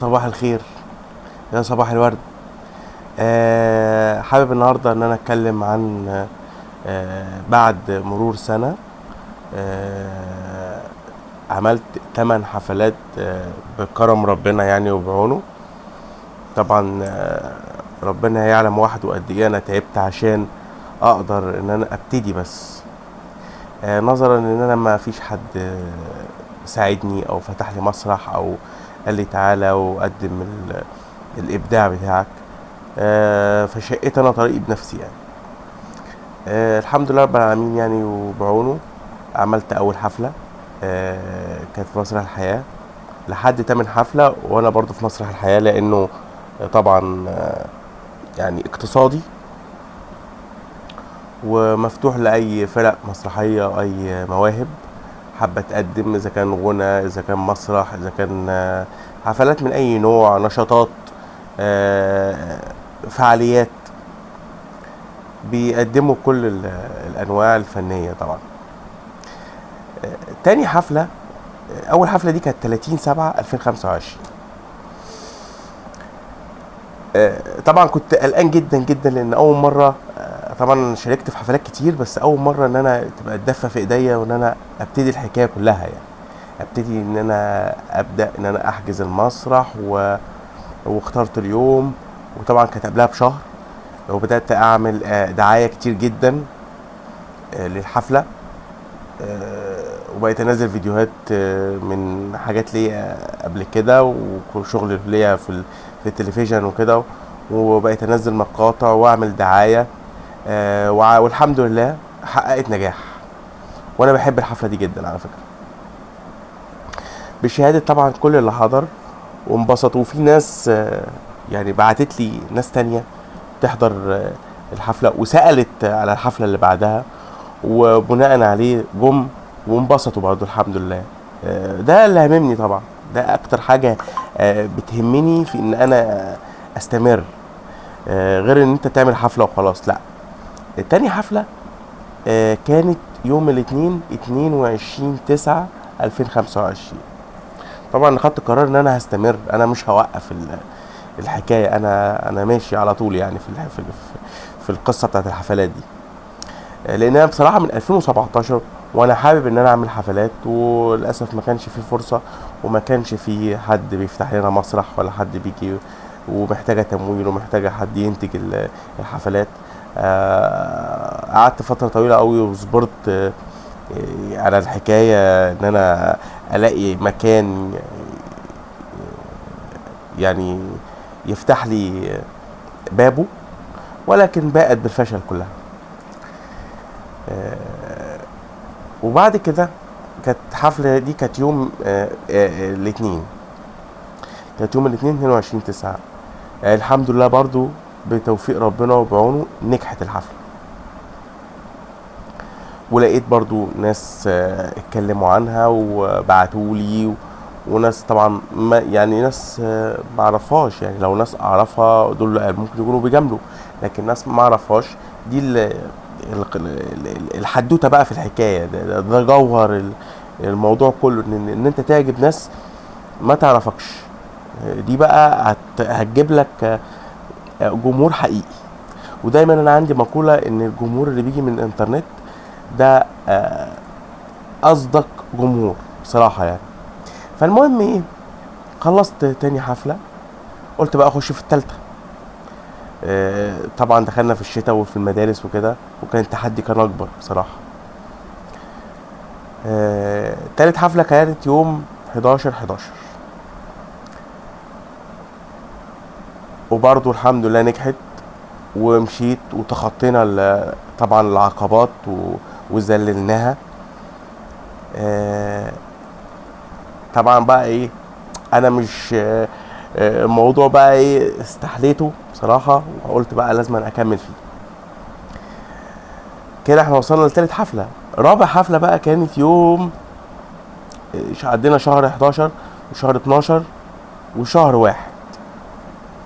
صباح الخير، يا صباح الورد. حابب النهارده ان انا اتكلم عن بعد مرور سنة. آه عملت 8 حفلات بكرم ربنا يعني وبعونه. طبعا ربنا يعلم وحده قد ايه انا تعبت عشان اقدر ان انا ابتدي، بس نظرا ان انا ما فيش حد ساعدني او فتح لي مسرح او قال لي تعالى وقدم الابداع بتاعك. فشقيت انا طريقي بنفسي يعني. الحمد لله رب العالمين يعني وبعونه. عملت اول حفلة كانت في مسرح الحياة، لحد تامن حفلة وانا برضو في مسرح الحياة، لانه طبعا يعني اقتصادي ومفتوح لاي فرق مسرحية او اي مواهب حابة تقدم، اذا كان غنى، اذا كان مسرح، اذا كان حفلات من اي نوع، نشاطات، فعاليات، بيقدموا كل الانواع الفنيه طبعا. تاني حفله، اول حفله دي كانت 30/7/2025. طبعا كنت قلقان جدا جدا، لان اول مره، طبعا شاركت في حفلات كتير، بس اول مره ان انا تبقى الدفه في ايديا وان انا ابتدي الحكايه كلها يعني. ابتدي ان انا ابدا ان انا احجز المسرح واخترت اليوم، وطبعا كانت قبلها بشهر، وبدات اعمل دعايه كتير جدا للحفله. وبقيت انزل فيديوهات من حاجات ليا قبل كده، وشغل ليا في التلفزيون وكده، وبقيت انزل مقاطع واعمل دعايه. والحمد لله حققت نجاح، وانا بحب الحفله دي جدا على فكره، بشهاده طبعا كل اللي حضر وانبسطوا. وفي ناس يعني بعتت لي ناس تانية تحضر الحفله، وسالت على الحفله اللي بعدها، وبناء عليه جم وانبسطوا برضو الحمد لله. ده اللي هممني طبعا، ده اكتر حاجة بتهمني في ان انا استمر، غير ان انت تعمل حفلة وخلاص، لا. تاني حفلة كانت يوم الاثنين 22/9/2025. طبعا خدت قرار ان انا هستمر، انا مش هوقف الحكاية، انا ماشي على طول يعني في القصة بتاعت الحفلات دي. لان انا بصراحه من 2017 وانا حابب ان انا اعمل حفلات، وللاسف ما كانش في فرصه، وما كانش في حد بيفتح لنا مسرح، ولا حد بيجي، ومحتاجه تمويل ومحتاجه حد ينتج الحفلات. قعدت فتره طويله قوي وصبرت على الحكايه ان انا الاقي مكان يعني يفتح لي بابه، ولكن باءت بالفشل كلها. وبعد كده كانت حفلة دي كانت يوم الاثنين، كانت يوم الاثنين 22/9. الحمد لله برضو بتوفيق ربنا وبعونه نجحت الحفلة، ولقيت برضو ناس اتكلموا عنها وبعتولي، وناس طبعا ما يعني ناس معرفهاش، يعني لو ناس اعرفها دول ممكن يكونوا بيجاملوا، لكن ناس معرفهاش دي الحدوته بقى في الحكايه. ده جوهر الموضوع كله، ان انت تعجب ناس ما تعرفكش. دي بقى هتجيب لك جمهور حقيقي. ودايما انا عندي مقوله ان الجمهور اللي بيجي من الانترنت ده اصدق جمهور بصراحه يعني. فالمهم ايه، خلصت تاني حفله، قلت بقى اخش في التالتة. طبعا دخلنا في الشتاء وفي المدارس وكده، وكان التحدي كان اكبر بصراحه. تالت حفله كانت يوم 11/11، وبرضو الحمد لله نجحت، ومشيت وتخطينا طبعا العقبات وذللناها. طبعا بقى ايه، انا مش الموضوع بقى ايه استحليته بصراحة، وقلت بقى لازم اكمل فيه. كده احنا وصلنا لتالت حفلة. رابع حفلة بقى كانت يوم عدينا شهر 11 وشهر 12 وشهر 1،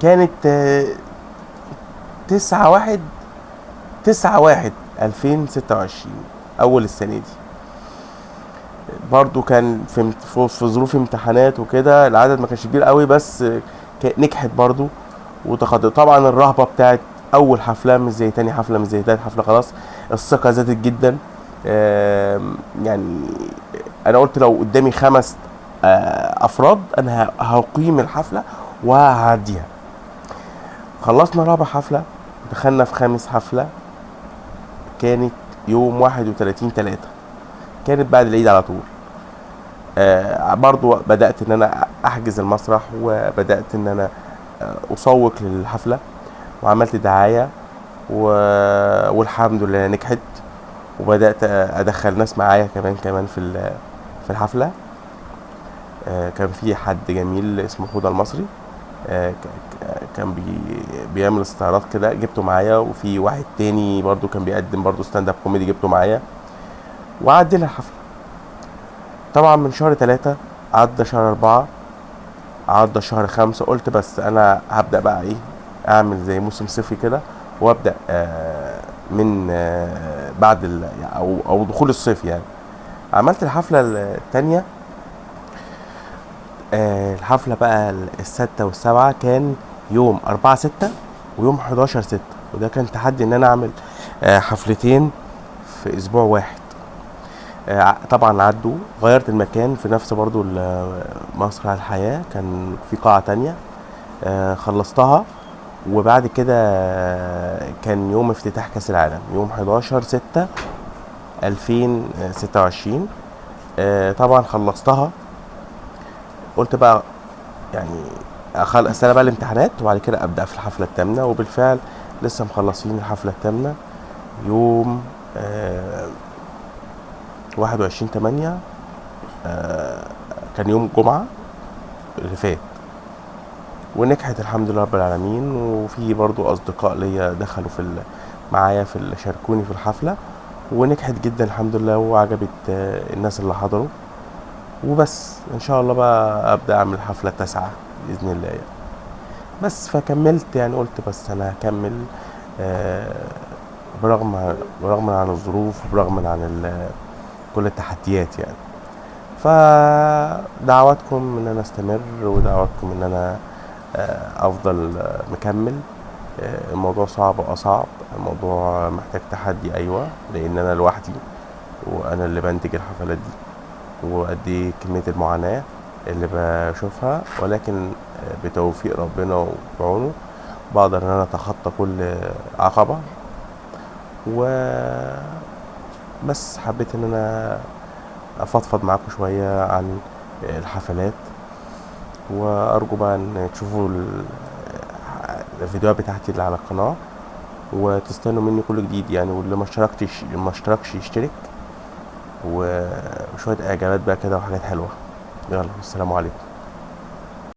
كانت 9/1/2026، اول السنة دي. برضو كان في ظروف امتحانات وكده، العدد ما كانش كبير قوي، بس نجحت برضو وتخطى. طبعا الرهبة بتاعت اول حفلة مش زي تاني حفلة مش زي تالت حفلة، خلاص الثقة زادت جدا. يعني انا قلت لو قدامي 5 افراد انا هقيم الحفلة وهعديها. خلصنا رابع حفلة، دخلنا في خامس حفلة، كانت يوم 31/3، كانت بعد العيد على طول. برضو بدأت ان انا احجز المسرح، وبدأت ان انا اسوق للحفلة، وعملت دعاية والحمد لله نجحت. وبدأت ادخل ناس معايا كمان في الحفلة. كان في حد جميل اسمه حوده المصري، كان بيعمل استعراض كده، جبته معايا. وفي واحد تاني برضو كان بيقدم برضو ستاند اب كوميدي، جبته معايا وعدينا الحفلة. طبعا من شهر 3 عدى شهر 4، عدى شهر 5، قلت بس انا هبدأ بقى ايه، اعمل زي موسم صيفي كده، وابدأ من بعد او دخول الصيف يعني. عملت الحفلة التانية. الحفلة بقى الستة والسبعة كان يوم 4/6 ويوم 11/6، وده كان تحدي ان انا اعمل حفلتين في اسبوع واحد. طبعا عدوا. غيرت المكان في نفس برضو مسرح الحياة، كان في قاعة تانية خلصتها. وبعد كده كان يوم افتتاح كاس العالم يوم 11/6/2026. طبعا خلصتها. قلت بقى يعني استنى بقى الامتحانات وبعد كده ابدا في الحفله الثامنه. وبالفعل لسه مخلصين الحفله الثامنه يوم 21/8. كان يوم جمعه اللي فات، ونجحت الحمد لله رب العالمين. وفي برضو اصدقاء ليا دخلوا معايا شاركوني في الحفله، ونجحت جدا الحمد لله، وعجبت الناس اللي حضروا. وبس ان شاء الله بقى ابدا اعمل الحفله التاسعة باذن الله يعني. بس فكملت يعني، قلت بس انا هكمل برغم عن الظروف، وبرغم عن كل التحديات يعني. فدعواتكم ان انا استمر، ودعواتكم ان انا افضل مكمل. الموضوع صعب واصعب، الموضوع محتاج تحدي، ايوه، لان انا لوحدي وانا اللي بنتج الحفلات دي، وقد ايه كمية المعاناة اللي بشوفها، ولكن بتوفيق ربنا وبعونه بقدر ان انا اتخطى كل عقبة. وبس حبيت ان انا افضفض معاكم شوية عن الحفلات، وارجو بقى ان تشوفوا الفيديوهات بتاعتي اللي على القناة، وتستنوا مني كل جديد يعني. واللي ما اشتركش يشترك، وشوية اعجابات بقى كده وحاجات حلوة. يلا، السلام عليكم.